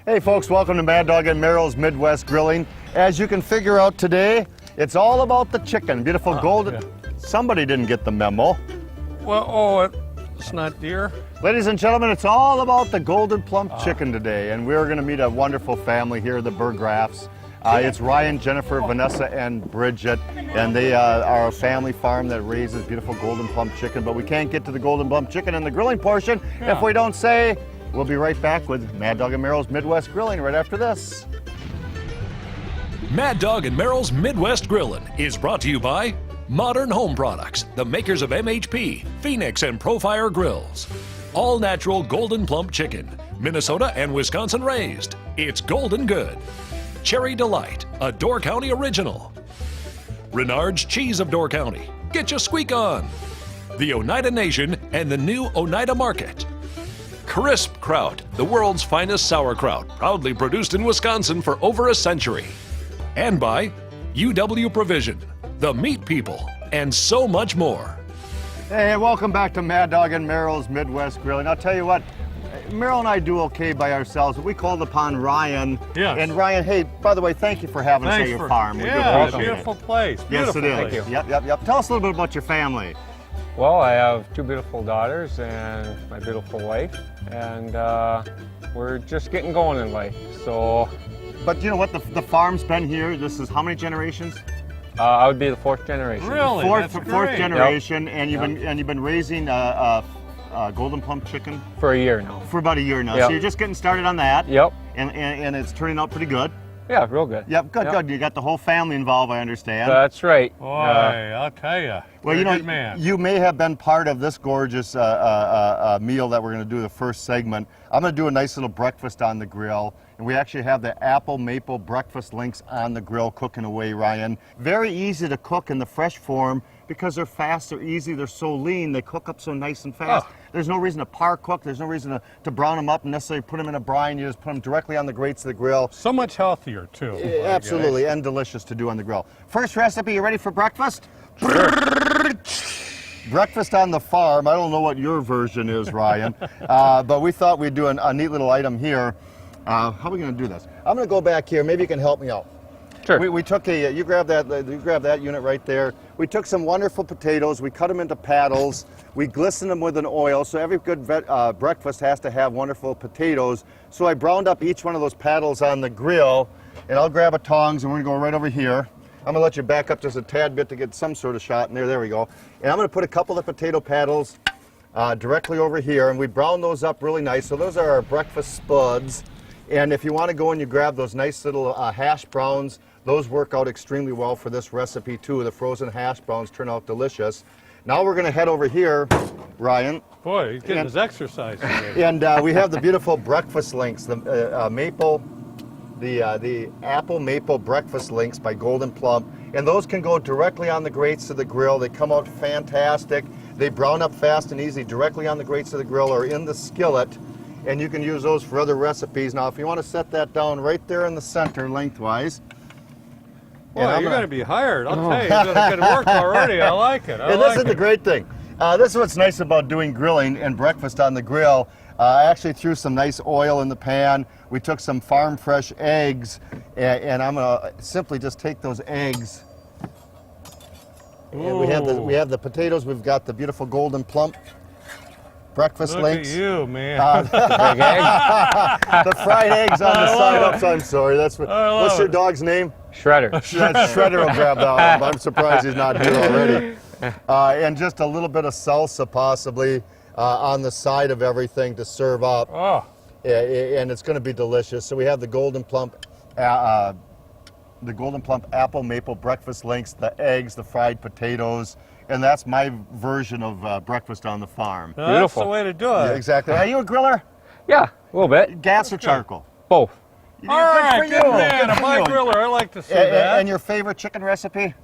Hey folks, welcome to Mad Dog and Merrill's Midwest Grilling. As you can figure out today, it's all about the chicken. Beautiful golden. Yeah. Somebody didn't get the memo. Well, it's not deer. Ladies and gentlemen, it's all about the Gold'n Plump chicken today, and we're going to meet a wonderful family here, the Burgraffs. It's Ryan, Jennifer, Vanessa, and Bridget, and they are a family farm that raises beautiful Gold'n Plump chicken, but we can't get to the Gold'n Plump chicken in the grilling portion if we don't say. We'll be right back with Mad Dog and Merrill's Midwest Grilling right after this. Mad Dog and Merrill's Midwest Grilling is brought to you by Modern Home Products, the makers of MHP, Phoenix, and Profire Grills. All natural Gold'n Plump chicken, Minnesota and Wisconsin raised. It's golden good. Cherry Delight, a Door County original. Renard's Cheese of Door County. Get your squeak on. The Oneida Nation and the new Oneida Market. Crisp Kraut, the world's finest sauerkraut, proudly produced in Wisconsin for over a century. And by UW Provision, the meat people, and so much more. Hey, welcome back to Mad Dog and Merrill's Midwest Grilling. I'll tell you what, Merrill and I do okay by ourselves, but we called upon Ryan. Yes. And Ryan, hey, by the way, thank you for having us at your farm. We do appreciate it. Beautiful place. Yes, Beautiful it is. place. Yep. Tell us a little bit about your family. Well, I have two beautiful daughters and my beautiful wife, and we're just getting going in life. So, but you know what? The farm's been here. This is how many generations? I would be the fourth generation. Really? Fourth great. generation, and you've been raising Gold'n Plump chicken For a year now. for about a year now. Yep. So you're just getting started on that. Yep. And it's turning out pretty good. Yeah, real good. Yep, good. You got the whole family involved, I understand. That's right. Boy, I'll tell you. Well, you know, Good man. you may have been part of this gorgeous meal that we're going to do the first segment. I'm going to do a nice little breakfast on the grill, and we actually have the apple maple breakfast links on the grill cooking away, Ryan. Very easy to cook in the fresh form because they're fast, they're easy, they're so lean, they cook up so nice and fast. Oh. There's no reason to par cook, there's no reason to brown them up and necessarily put them in a brine. You just put them directly on the grates of the grill. So much healthier, too. Absolutely, and delicious to do on the grill. First recipe, you ready for breakfast? Sure. Breakfast on the farm. I don't know what your version is, Ryan, but we thought we'd do a neat little item here. How are we going to do this? I'm going to go back here. Maybe you can help me out. Sure. We took you grab that unit right there. We took some wonderful potatoes. We cut them into paddles. We glistened them with an oil. So every good breakfast has to have wonderful potatoes. So I browned up each one of those paddles on the grill, and I'll grab a tongs and we're going to go right over here. I'm going to let you back up just a tad bit to get some sort of shot in there. There we go. And I'm going to put a couple of potato paddles directly over here, and we brown those up really nice. So those are our breakfast spuds. And if you want to go and you grab those nice little hash browns, those work out extremely well for this recipe too. The frozen hash browns turn out delicious. Now we're going to head over here, Ryan. Boy, he's getting his exercise today. And we have the beautiful breakfast links, the apple maple breakfast links by Gold'n Plump, and those can go directly on the grates of the grill. They come out fantastic. They brown up fast and easy directly on the grates of the grill or in the skillet, and you can use those for other recipes. Now, if you want to set that down right there in the center lengthwise. Boy, you're going to be hired. I'll tell you, you're doing good work already. I like it. And this is the great thing. This is what's nice about doing grilling and breakfast on the grill. I actually threw some nice oil in the pan. We took some farm fresh eggs, and I'm gonna simply just take those eggs. And we have the potatoes. We've got the beautiful Gold'n Plump breakfast links. Look at you, man. The fried eggs on the side ups. I'm sorry. What's your dog's name? Shredder. Shredder will grab that one. I'm surprised he's not here already. And just a little bit of salsa possibly on the side of everything to serve up. Oh. And it's going to be delicious. So we have the Gold'n Plump apple maple breakfast links, the eggs, the fried potatoes, and that's my version of breakfast on the farm. Now, that's the way to do it. Yeah, exactly. Are you a griller? Yeah, a little bit. Gas or charcoal? Both. All right, good man. A my griller. I like to see that. And your favorite chicken recipe?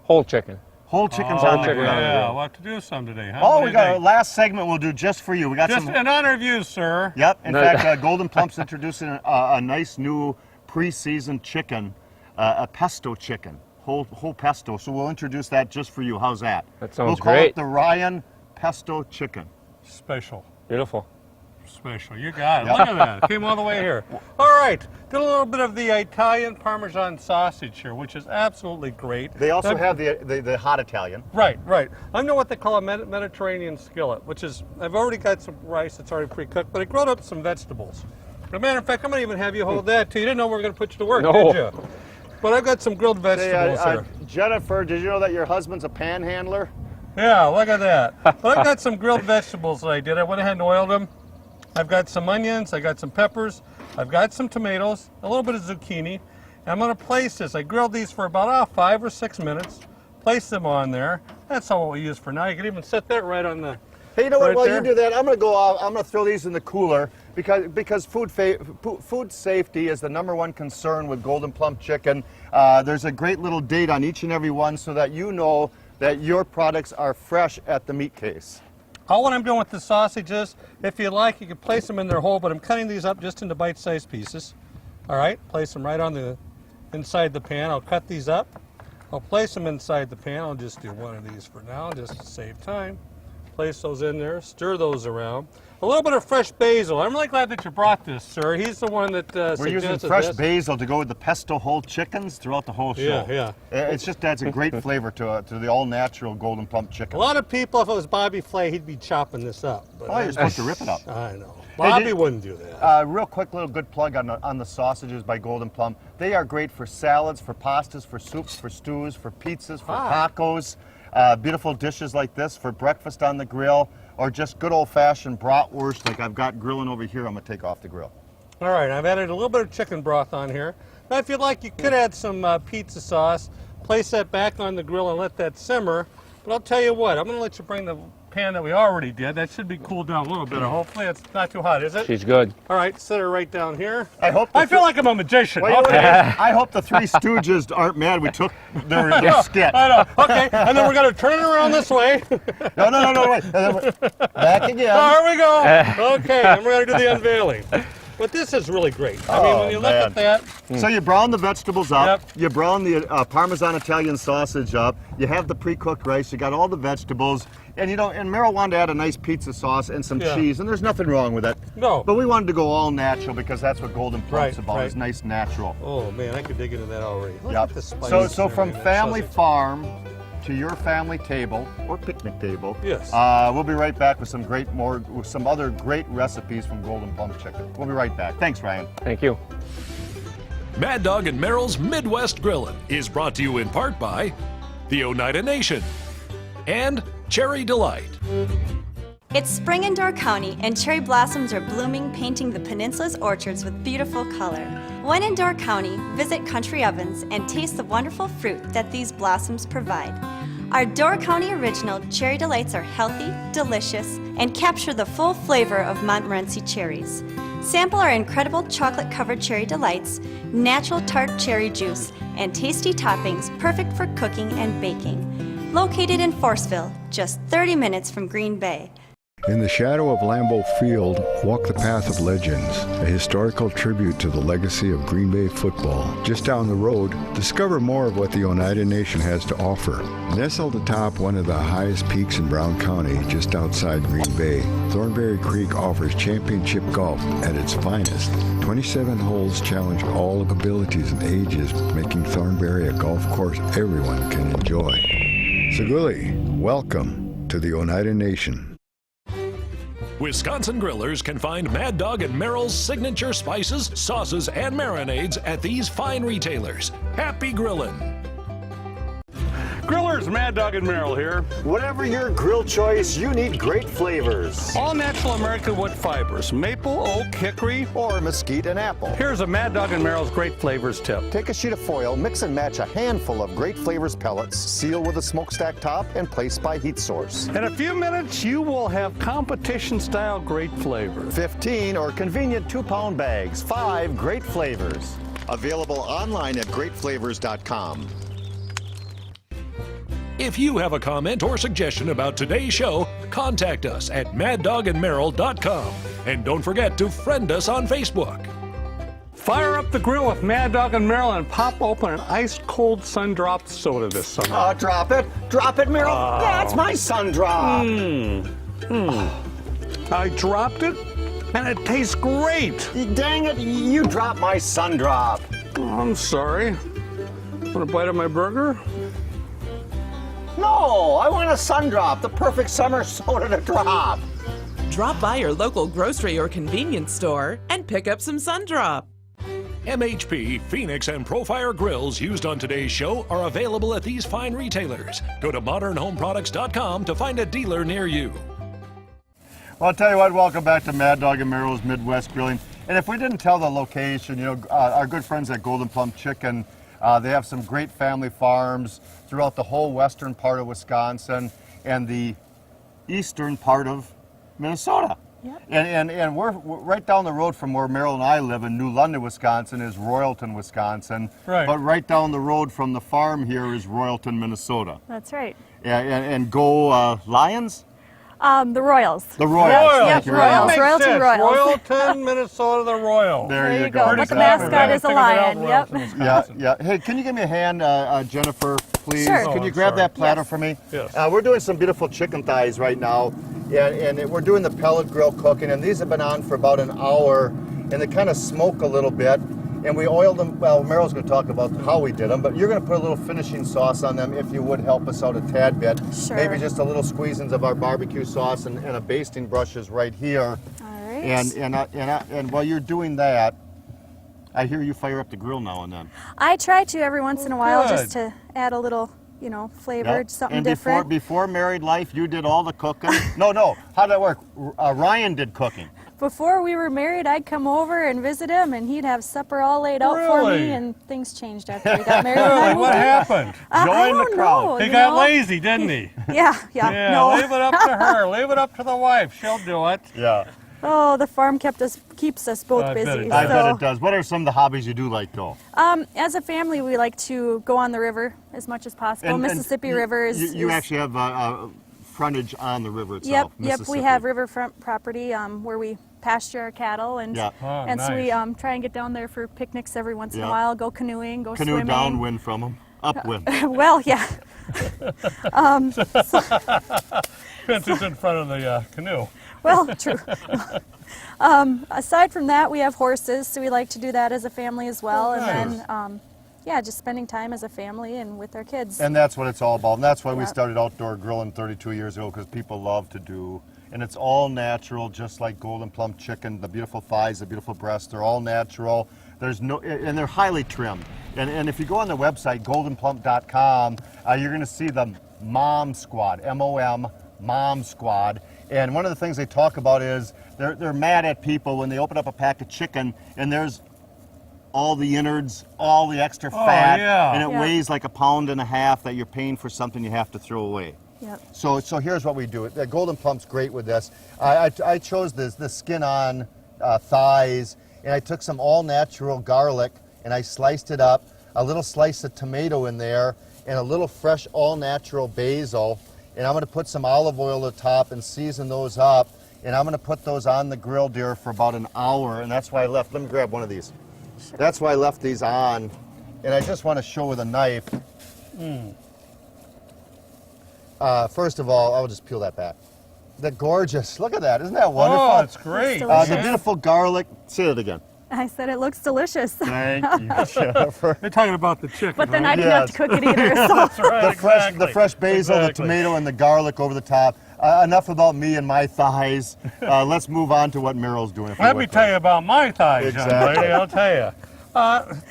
Whole chicken. Whole chicken's on the grill. Yeah, we'll have to do some today, huh? Oh, we got our last segment we'll do just for you. We got just some in honor of you, sir. Yep. In fact, Gold'n Plump's introducing a nice new pre-seasoned chicken, a pesto chicken, whole pesto. So we'll introduce that just for you. How's that? That sounds great. We'll call it the Ryan Pesto Chicken. Special. Beautiful. special. You got it. Look at that. It came all the way here. All right. Did a little bit of the Italian Parmesan sausage here, which is absolutely great. They also have the hot Italian. Right, right. I know what they call a Mediterranean skillet, which is, I've already got some rice that's already pre-cooked, but I grilled up some vegetables. As a matter of fact, I'm going to even have you hold that too. You didn't know we were going to put you to work, No. did you? But I've got some grilled vegetables here. Jennifer, did you know that your husband's a panhandler? Yeah, look at that. But I've got some grilled vegetables that I did. I went ahead and oiled them. I've got some onions, I got some peppers, I've got some tomatoes, a little bit of zucchini. And I'm going to place this. I grilled these for about 5 or 6 minutes. Place them on there. That's all we use for now. You can even set that right on the. Hey, you know what? Right While there. you do that, I'm going to go off. I'm going to throw these in the cooler because food safety is the #1 concern with Gold'n Plump chicken. There's a great little date on each and every one so that you know that your products are fresh at the meat case. All what I'm doing with the sausages, if you like, you can place them in their hole, but I'm cutting these up just into bite-sized pieces. All right, place them right on the inside the pan. I'll cut these up. I'll place them inside the pan. I'll just do one of these for now, just to save time. Place those in there, stir those around. A little bit of fresh basil. I'm really glad that you brought this, sir. He's the one that We're using suggested fresh this. basil to go with the pesto whole chickens throughout the whole show. Yeah. It's just adds a great flavor to the all-natural Gold'n Plump chicken. A lot of people, if it was Bobby Flay, he'd be chopping this up. But Oh, you're supposed to rip it up. I know. Bobby wouldn't do that. Real quick little good plug on the sausages by Gold'n Plump. They are great for salads, for pastas, for soups, for stews, for pizzas, for tacos. Beautiful dishes like this for breakfast on the grill, or just good old-fashioned bratwurst like I've got grilling over here. I'm going to take off the grill. All right, I've added a little bit of chicken broth on here. Now, if you'd like, you could add some pizza sauce, place that back on the grill and let that simmer. But I'll tell you what, I'm going to let you bring the pan that we already did. That should be cooled down a little bit. Hopefully it's not too hot, is it? She's good. All right, set her right down here. I feel like I'm a magician. Wait, Okay. I hope the Three Stooges aren't mad we took their skit. I know. Okay, and then we're going to turn it around this way. No, wait. Back again. There we go. Okay, and we're going to do the unveiling. But this is really great. I mean, when you look at that. So you brown the vegetables up, Yep. you brown the Parmesan Italian sausage up, you have the pre-cooked rice, you got all the vegetables, and and Merrill wanted to add a nice pizza sauce and some cheese, and there's nothing wrong with it. No. But we wanted to go all natural because that's what Gold'n Plump's about, right. is nice natural. Oh, man, I could dig into that already. Look Yep. at the spice. So and from everything, that family sausage. farm to your family table or picnic table. Yes. We'll be right back with some other great recipes from Gold'n Plump chicken. We'll be right back. Thanks, Ryan. Thank you. Mad Dog and Merrill's Midwest Grillin' is brought to you in part by the Oneida Nation and Cherry Delight. It's spring in Door County, and cherry blossoms are blooming, painting the peninsula's orchards with beautiful color. When in Door County, visit Country Ovens and taste the wonderful fruit that these blossoms provide. Our Door County original Cherry Delights are healthy, delicious, and capture the full flavor of Montmorency cherries. Sample our incredible chocolate-covered Cherry Delights, natural tart cherry juice, and tasty toppings perfect for cooking and baking. Located in Forestville, just 30 minutes from Green Bay. In the shadow of Lambeau Field, walk the path of legends, a historical tribute to the legacy of Green Bay football. Just down the road, discover more of what the Oneida Nation has to offer. Nestled atop one of the highest peaks in Brown County, just outside Green Bay, Thornberry Creek offers championship golf at its finest. 27 holes challenge all abilities and ages, making Thornberry a golf course everyone can enjoy. Saguli, welcome to the Oneida Nation. Wisconsin grillers can find Mad Dog and Merrill's signature spices, sauces, and marinades at these fine retailers. Happy grillin'! Grillers, Mad Dog and Merrill here. Whatever your grill choice, you need great flavors. All natural American wood fibers, maple, oak, hickory. Or mesquite and apple. Here's a Mad Dog and Merrill's great flavors tip. Take a sheet of foil, mix and match a handful of great flavors pellets, seal with a smokestack top, and place by heat source. In a few minutes, you will have competition-style great flavor. 15 or convenient 2-pound bags, 5 great flavors. Available online at greatflavors.com. If you have a comment or suggestion about today's show, contact us at maddogandmerrill.com. And don't forget to friend us on Facebook. Fire up the grill with Mad Dog and Merrill and pop open an ice-cold sun-dropped soda this summer. Drop it, Merrill. That's my sun drop. I dropped it, And it tastes great. Dang it, you dropped my sun drop. Oh, I'm sorry. Want a bite of my burger? No, I want a sun drop, the perfect summer soda to drop. Drop by your local grocery or convenience store and pick up some Sundrop. MHP, Phoenix, and Profire grills used on today's show are available at these fine retailers. Go to modernhomeproducts.com to find a dealer near you. Well, I'll tell you what, welcome back to Mad Dog and Merrill's Midwest Grilling. And if we didn't tell the location, you know, our good friends at Gold'n Plump Chicken, they have some great family farms throughout the whole western part of Wisconsin and the eastern part of Minnesota. Yep. And we're right down the road from where Merrill and I live in New London, Wisconsin is Royalton, Wisconsin. Right. But right down the road from the farm here is Royalton, Minnesota. That's right. And go Lions? The Royals. The Royals. Royals. Thank you, Royals. That makes Royalton sense. Royals. Royalton, Minnesota, the Royals. There you go. go. But the mascot is a lion. Yep. Yeah. Hey, can you give me a hand, Jennifer, please? Sure. Can Oh, you I'm grab sorry. that platter Yes. for me? Yes. We're doing some beautiful chicken thighs right now, and we're doing the pellet grill cooking, and these have been on for about an hour, and they kind of smoke a little bit, and we oiled them. Well, Merrill's going to talk about how we did them, but you're going to put a little finishing sauce on them if you would help us out a tad bit. Sure. Maybe just a little squeezings of our barbecue sauce and a basting brush is right here. All right. And while you're doing that, I hear you fire up the grill now and then. I try to every once in a while good. just to add a little, you know, flavor, Yep. something and different. Before married life, you did all the cooking? No. How'd that work? Ryan did cooking. Before we were married, I'd come over and visit him, and he'd have supper all laid out for Really? me, and things changed after we got married. and I Really? What moved in. happened? I Join the don't crowd. know, He you got know? lazy, didn't he? Yeah, no. Leave it up to her. Leave it up to the wife. She'll do it. Yeah. Oh, the farm keeps us both I bet busy. it does. I bet so, it does. What are some of the hobbies you do like, though? as a family, we like to go on the river as much as possible. Mississippi River is. You is- actually have frontage on the river Yep, itself. we Mississippi. have riverfront property where we pasture our cattle, and Yeah. Oh, and so we nice. try and get down there for picnics every once in Yeah. a while. Go canoeing, go Canoe swimming. downwind from them, upwind. Well, yeah. Fence is in front of the canoe. Well, true. Aside from that, we have horses, so we like to do that as a family as well. Nice. And then, yeah, just spending time as a family and with our kids. And that's what it's all about. And that's why we Yep. started outdoor grilling 32 years ago, because people love to do. And it's all natural, just like Gold'n Plump chicken. The beautiful thighs, the beautiful breasts, they're all natural. There's no, and they're highly trimmed. And if you go on the website, goldenplump.com, you're going to see the Mom Squad, M-O-M, Mom Squad. And one of the things they talk about is they're mad at people when they open up a pack of chicken and there's all the innards, all the extra fat, yeah. and it Yeah. weighs like 1.5 pounds that you're paying for something you have to throw away. Yep. So here's what we do. The Gold'n Plump's great with this. I chose the skin-on thighs, and I took some all-natural garlic, and I sliced it up, a little slice of tomato in there, and a little fresh all-natural basil, and I'm going to put some olive oil at the top and season those up, and I'm going to put those on the grill, dear, for about an hour, and that's why I left. Let me grab one of these. That's why I left these on, and I just want to show with a knife. First of all, I'll just peel that back. They're gorgeous. Look at that. Isn't that wonderful? Oh, it's great. Delicious. The beautiful garlic. Say it again. I said it looks delicious. Thank you, Jennifer. They're talking about the chicken, But then I right? didn't have to cook it either. So. That's right, The fresh basil, Exactly. the tomato, and the garlic over the top. Enough about me and my thighs. Let's move on to what Merrill's doing. Let me tell you about my thighs, young Exactly. lady, I'll tell you.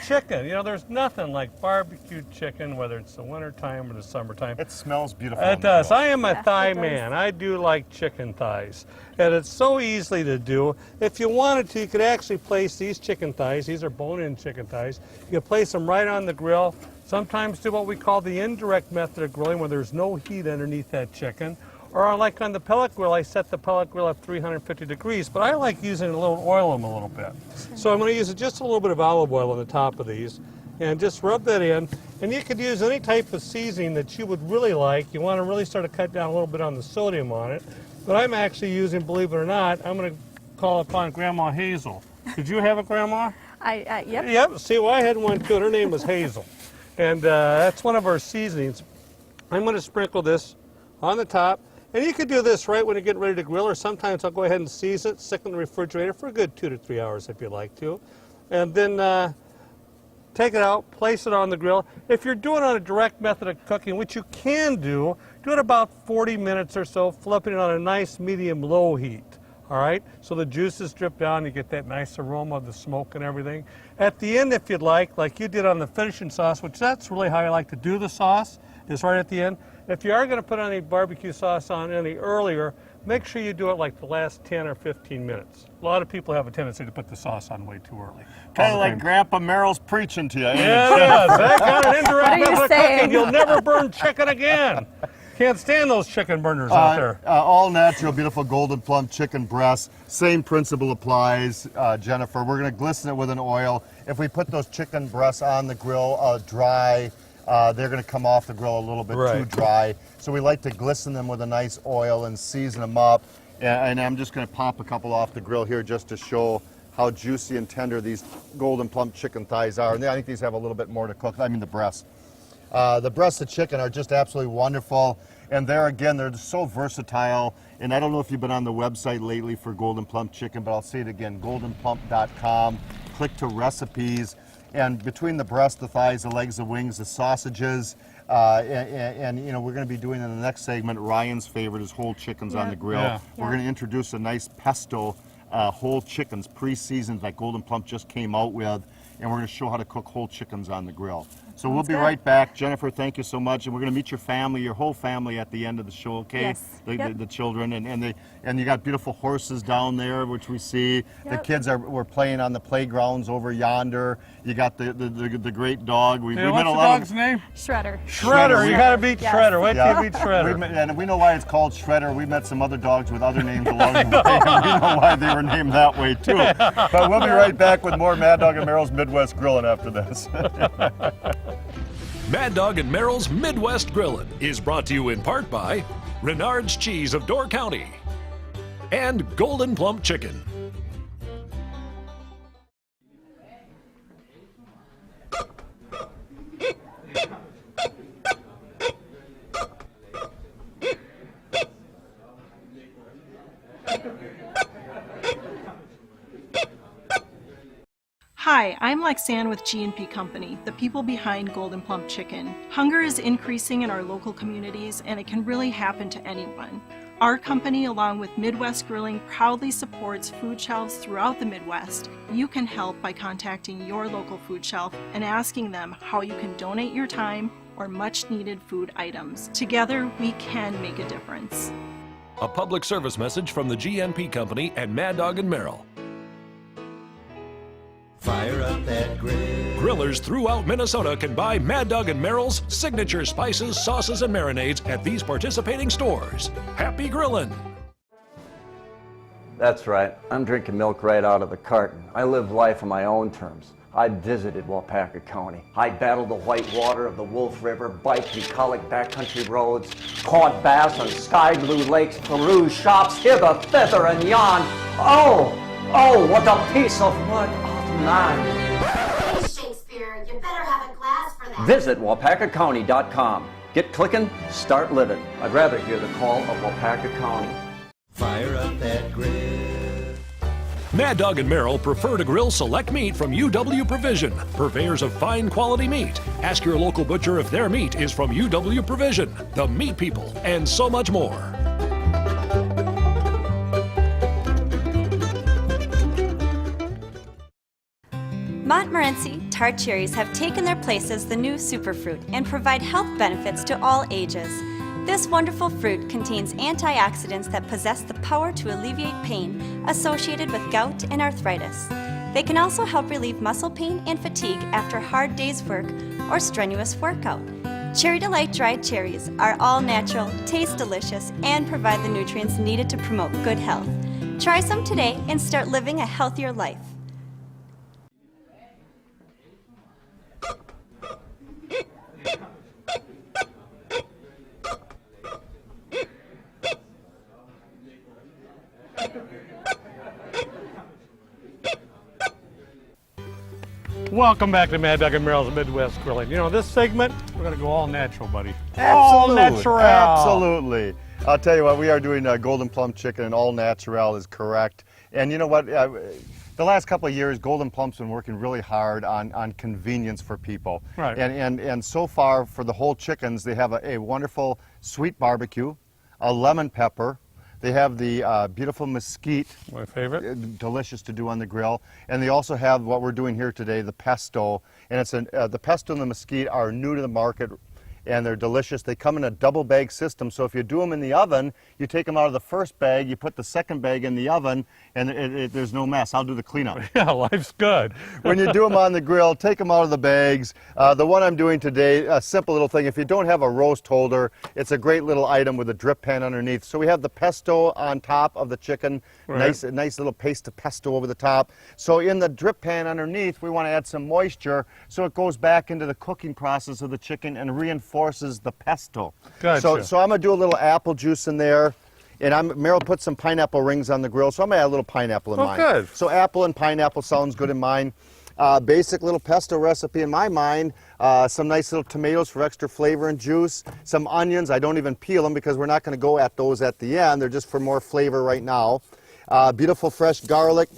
Chicken, you know, there's nothing like barbecued chicken, whether it's the wintertime or the summertime. It smells beautiful. It does. I am a Yeah, thigh it does. man. I do like chicken thighs. And it's so easily to do. If you wanted to, you could actually place these chicken thighs. These are bone-in chicken thighs. You could place them right on the grill. Sometimes do what we call the indirect method of grilling, where there's no heat underneath that chicken. Or like on the pellet grill, I set the pellet grill at 350 degrees, but I like using a little oil them a little bit. So I'm going to use just a little bit of olive oil on the top of these and just rub that in. And you could use any type of seasoning that you would really like. You want to really start to cut down a little bit on the sodium on it. But I'm actually using, believe it or not, I'm going to call upon Grandma Hazel. Did you have a grandma? Yep. Yep. See, well, I had one too. Her name was Hazel. And that's one of our seasonings. I'm going to sprinkle this on the top. And you could do this right when you're getting ready to grill, or sometimes I'll go ahead and season it, stick it in the refrigerator for a good 2 to 3 hours if you like to. And then take it out, place it on the grill. If you're doing it on a direct method of cooking, which you can do it about 40 minutes or so, flipping it on a nice medium-low heat. All right, so the juices drip down, you get that nice aroma of the smoke and everything. At the end, if you'd like you did on the finishing sauce, which that's really how I like to do the sauce, is right at the end. If you are going to put any barbecue sauce on any earlier, make sure you do it like the last 10 or 15 minutes. A lot of people have a tendency to put the sauce on way too early. Kind of like Grandpa Merrill's preaching to you. Yeah, it is. That kind of indirect What are you method of saying? cooking, you'll never burn chicken again. Can't stand those chicken burners out there. All natural, beautiful Gold'n Plump chicken breasts. Same principle applies, Jennifer. We're going to glisten it with an oil. If we put those chicken breasts on the grill dry, they're going to come off the grill a little bit too dry. So we like to glisten them with a nice oil and season them up. And I'm just going to pop a couple off the grill here just to show how juicy and tender these Gold'n Plump chicken thighs are. And I think these have a little bit more to cook. I mean the breasts. The breasts of chicken are just absolutely wonderful. And there again, they're so versatile. And I don't know if you've been on the website lately for Gold'n Plump chicken, but I'll say it again, goldenplump.com. Click to recipes. And between the breast, the thighs, the legs, the wings, the sausages, and you know, we're going to be doing in the next segment, Ryan's favorite is whole chickens on the grill. Yeah. We're going to introduce a nice pesto whole chickens, pre-seasoned, that Gold'n Plump just came out with. And we're going to show how to cook whole chickens on the grill. So we'll be right back. Jennifer, thank you so much. And we're going to meet your family, your whole family at the end of the show, okay? Yes. The children. And you got beautiful horses down there, which we see. The kids were playing on the playgrounds over yonder. You got the great dog. We What's the dog's name? Shredder. Shredder. You got to beat Shredder. Wait till you beat Shredder. And we know why it's called Shredder. We met some other dogs with other names along the way, and we know why they were named that way, too. But we'll be right back with more Mad Dog and Merrill's Midwest Grilling after this. Mad Dog and Merrill's Midwest Grillin' is brought to you in part by Renard's Cheese of Door County and Gold'n Plump Chicken. Hi, I'm Lexanne with G&P Company, the people behind Gold'n Plump Chicken. Hunger is increasing in our local communities, and it can really happen to anyone. Our company, along with Midwest Grilling, proudly supports food shelves throughout the Midwest. You can help by contacting your local food shelf and asking them how you can donate your time or much-needed food items. Together, we can make a difference. A public service message from the GNP Company and Mad Dog and Merrill. Fire up that grill. Grillers throughout Minnesota can buy Mad Dog and Merrill's signature spices, sauces, and marinades at these participating stores. Happy grillin'! That's right. I'm drinking milk right out of the carton. I live life on my own terms. I visited Waupaca County. I battled the white water of the Wolf River, biked bucolic backcountry roads, caught bass on sky blue lakes, perused shops hither, thither, and yon. Oh, what a piece of work of mine. Shakespeare, you better have a glass for that. Visit waupacacounty.com. Get clicking, start living. I'd rather hear the call of Waupaca County. Fire up that grill. Mad Dog and Merrill prefer to grill select meat from UW Provision, purveyors of fine quality meat. Ask your local butcher if their meat is from UW Provision, the meat people, and so much more. Montmorency tart cherries have taken their place as the new superfruit and provide health benefits to all ages. This wonderful fruit contains antioxidants that possess the power to alleviate pain associated with gout and arthritis. They can also help relieve muscle pain and fatigue after a hard day's work or strenuous workout. Cherry Delight dried cherries are all natural, taste delicious, and provide the nutrients needed to promote good health. Try some today and start living a healthier life. Welcome back to Mad Dog and Merrill's Midwest Grilling. You know, this segment, we're going to go all natural, buddy. Absolutely. All natural. Absolutely. I'll tell you what, we are doing Gold'n Plump chicken, and all natural is correct. And you know what? The last couple of years, Gold'n Plump's been working really hard on convenience for people. Right. And so far, for the whole chickens, they have a wonderful sweet barbecue, a lemon pepper. They have the beautiful mesquite. My favorite. Delicious to do on the grill. And they also have what we're doing here today, the pesto. And it's the pesto and the mesquite are new to the market, and they're delicious. They come in a double bag system, so if you do them in the oven, you take them out of the first bag, you put the second bag in the oven, and there's no mess. I'll do the cleanup. Yeah, life's good. When you do them on the grill, take them out of the bags. The one I'm doing today, a simple little thing. If you don't have a roast holder, it's a great little item with a drip pan underneath. So we have the pesto on top of the chicken, Right. nice little paste of pesto over the top. So in the drip pan underneath, we want to add some moisture so it goes back into the cooking process of the chicken and reinforces the pesto. Gotcha. So I'm going to do a little apple juice in there. And Merrill put some pineapple rings on the grill, so I'm going to add a little pineapple in mine. Good. So apple and pineapple sounds good in mine. Basic little pesto recipe in my mind. Some nice little tomatoes for extra flavor and juice. Some onions. I don't even peel them because we're not going to go at those at the end. They're just for more flavor right now. Beautiful fresh garlic.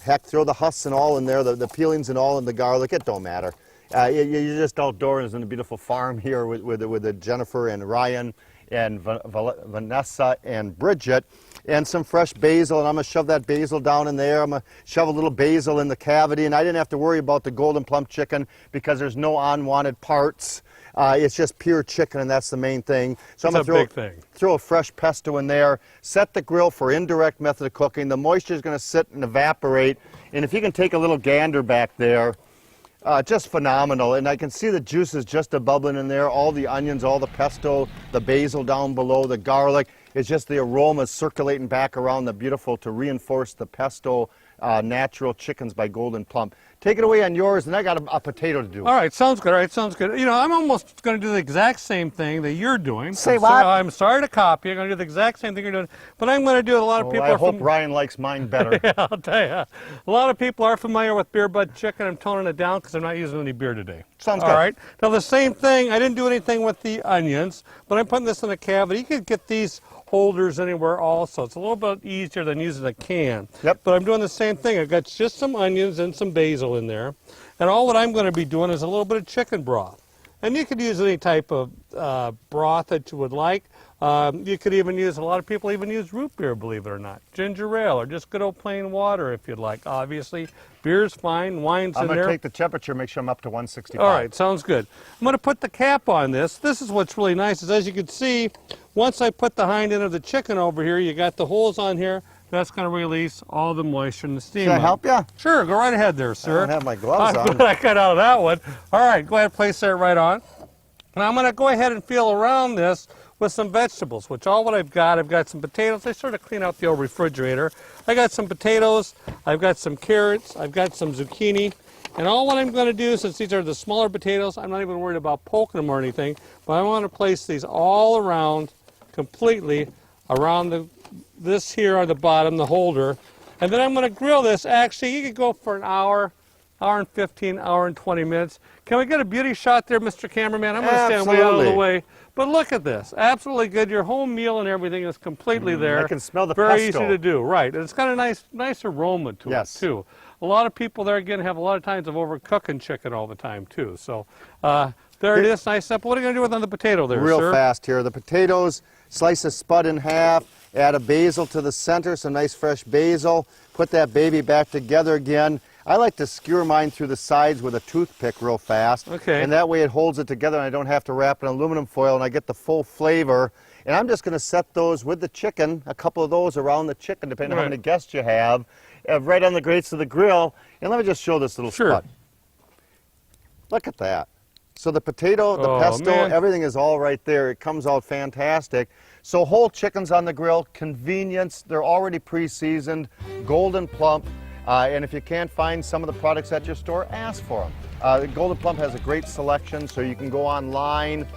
Heck, throw the husks and all in there, the peelings and all in the garlic. It don't matter. You're just outdoors in a beautiful farm here with Jennifer and Ryan and Vanessa and Bridget, and some fresh basil, and I'm going to shove that basil down in there. I'm going to shove a little basil in the cavity, and I didn't have to worry about the Gold'n Plump chicken because there's no unwanted parts. It's just pure chicken, and that's the main thing. So I'm going to throw a fresh pesto in there, set the grill for indirect method of cooking. The moisture is going to sit and evaporate, and if you can take a little gander back there, just phenomenal. And I can see the juices just bubbling in there, all the onions, all the pesto, the basil down below, the garlic. It's just the aromas circulating back around the beautiful to reinforce the pesto natural chickens by Gold'n Plump. Take it away on yours, and I got a potato to do. All right, sounds good. All right, sounds good. You know, I'm almost going to do the exact same thing that you're doing. Say what? I'm sorry to copy. I'm going to do the exact same thing you're doing, but I'm going to do it. A lot of people I hope Ryan likes mine better. Yeah, I'll tell you. A lot of people are familiar with beer bud chicken. I'm toning it down because I'm not using any beer today. Sounds good. All right. Now the same thing. I didn't do anything with the onions, but I'm putting this in a cavity. You could get these holders anywhere also. It's a little bit easier than using a can. Yep. But I'm doing the same thing. I've got just some onions and some basil in there. And all what I'm going to be doing is a little bit of chicken broth. And you could use any type of broth that you would like. You could even use, a lot of people even use root beer, believe it or not. Ginger ale or just good old plain water if you'd like. Obviously, beer's fine, wine's in there. I'm going to take the temperature, make sure I'm up to 165. All right, sounds good. I'm going to put the cap on this. This is what's really nice is, as you can see, once I put the hind end of the chicken over here, you got the holes on here. That's going to release all the moisture and the steam. Can I help you? Sure, go right ahead there, sir. I don't have my gloves on. I'm glad I got out of that one. All right, go ahead and place that right on. Now I'm going to go ahead and feel around this with some vegetables, which all what I've got some potatoes. I sort of clean out the old refrigerator. I got some potatoes, I've got some carrots, I've got some zucchini, and all what I'm going to do, since these are the smaller potatoes, I'm not even worried about poking them or anything, but I want to place these all around, completely around this here on the bottom, the holder, and then I'm going to grill this. Actually, you could go for an hour, hour and 15, hour and 20 minutes. Can we get a beauty shot there, Mr. Cameraman? I'm going to stand way out of the way. But look at this. Absolutely good. Your whole meal and everything is completely there. I can smell the Very pesto. easy to do. Right. And it's got a nice aroma to it, too. A lot of people there, again, have a lot of times of overcooking chicken all the time, too. So there it is. Nice, simple. What are you going to do with on the potato there, Real sir? fast here. The potatoes, slice a spud in half, add a basil to the center, some nice fresh basil. Put that baby back together again. I like to skewer mine through the sides with a toothpick real fast. Okay. And that way it holds it together and I don't have to wrap it in aluminum foil and I get the full flavor. And I'm just going to set those with the chicken, a couple of those around the chicken, depending on how many guests you have, right on the grates of the grill. And let me just show this little spot. Look at that. So the potato, the pesto, everything is all right there. It comes out fantastic. So whole chickens on the grill, convenience. They're already pre-seasoned, Gold'n Plump. And if you can't find some of the products at your store, ask for them. Gold'n Plump has a great selection, so you can go online.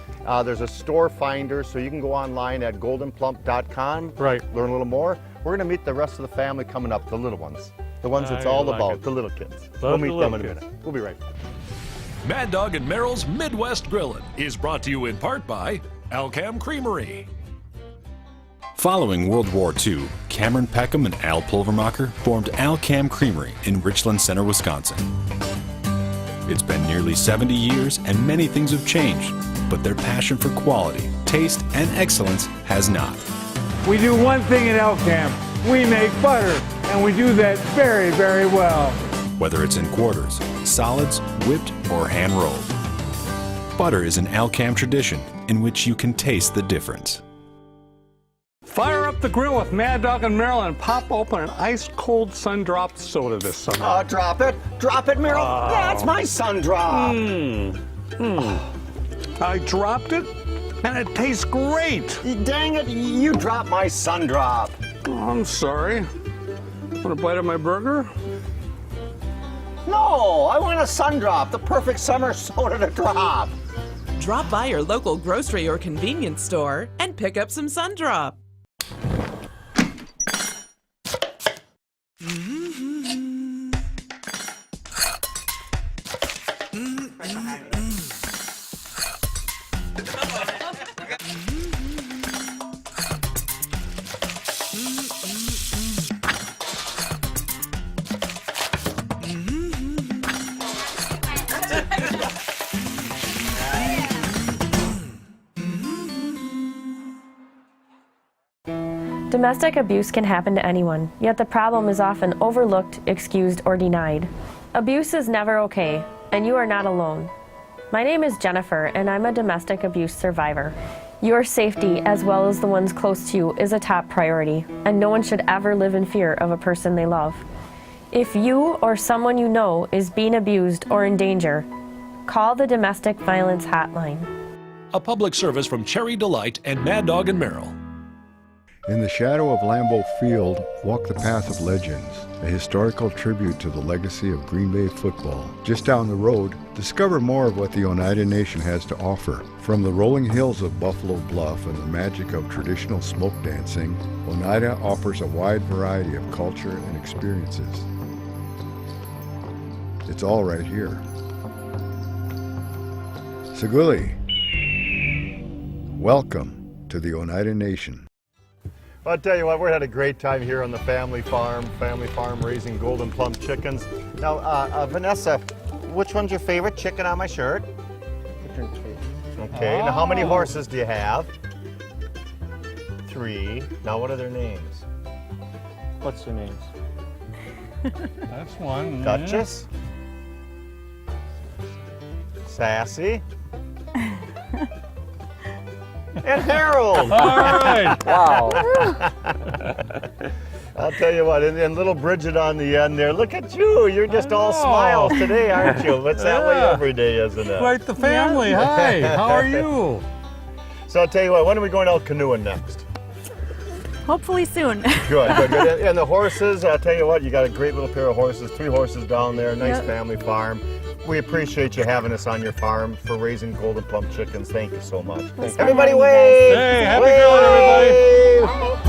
There's a store finder, so you can go online at goldenplump.com. Right. Learn a little more. We're going to meet the rest of the family coming up, the little ones. The ones it's all about, the little kids. We'll meet them in a minute. We'll be right back. Mad Dog and Merrill's Midwest Grillin' is brought to you in part by Alcam Creamery. Following World War II, Cameron Peckham and Al Pulvermacher formed Al Cam Creamery in Richland Center, Wisconsin. It's been nearly 70 years and many things have changed, but their passion for quality, taste, and excellence has not. We do one thing at Al Cam. We make butter, and we do that very, very well. Whether it's in quarters, solids, whipped, or hand-rolled. Butter is an Al Cam tradition in which you can taste the difference. Fire up the grill with Mad Dog and Merrill and pop open an ice-cold sun-dropped soda this summer. Drop it, Merrill. That's my sun drop. I dropped it, and it tastes great. Dang it, you dropped my sun drop. Oh, I'm sorry. Want a bite of my burger? No, I want a sun drop, the perfect summer soda to drop. Drop by your local grocery or convenience store and pick up some Sundrop. Domestic abuse can happen to anyone, yet the problem is often overlooked, excused, or denied. Abuse is never okay, and you are not alone. My name is Jennifer, and I'm a domestic abuse survivor. Your safety, as well as the ones close to you, is a top priority, and no one should ever live in fear of a person they love. If you or someone you know is being abused or in danger, call the Domestic Violence Hotline. A public service from Cherry Delight and Mad Dog and Merrill. In the shadow of Lambeau Field, walk the path of legends, a historical tribute to the legacy of Green Bay football. Just down the road, discover more of what the Oneida Nation has to offer. From the rolling hills of Buffalo Bluff and the magic of traditional smoke dancing, Oneida offers a wide variety of culture and experiences. It's all right here. Saguli, welcome to the Oneida Nation. I'll tell you what, we had a great time here on the family farm raising Gold'n Plump chickens. Now, Vanessa, which one's your favorite chicken on my shirt? Okay, now how many horses do you have? 3. Now what are their names? What's their names? That's one. Duchess? Sassy? And Harold! All right! Wow. I'll tell you what, and little Bridget on the end there, look at you, you're just all smiles today, aren't you? It's that way every day, isn't it? Quite the family. Hi, how are you? So I'll tell you what, when are we going out canoeing next? Hopefully soon. Good. And the horses, I'll tell you what, you got a great little pair of horses, 3 horses down there, nice family farm. We appreciate you having us on your farm for raising Gold'n Plump chickens. Thank you so much. Everybody wave! Hey, happy grilling, everybody!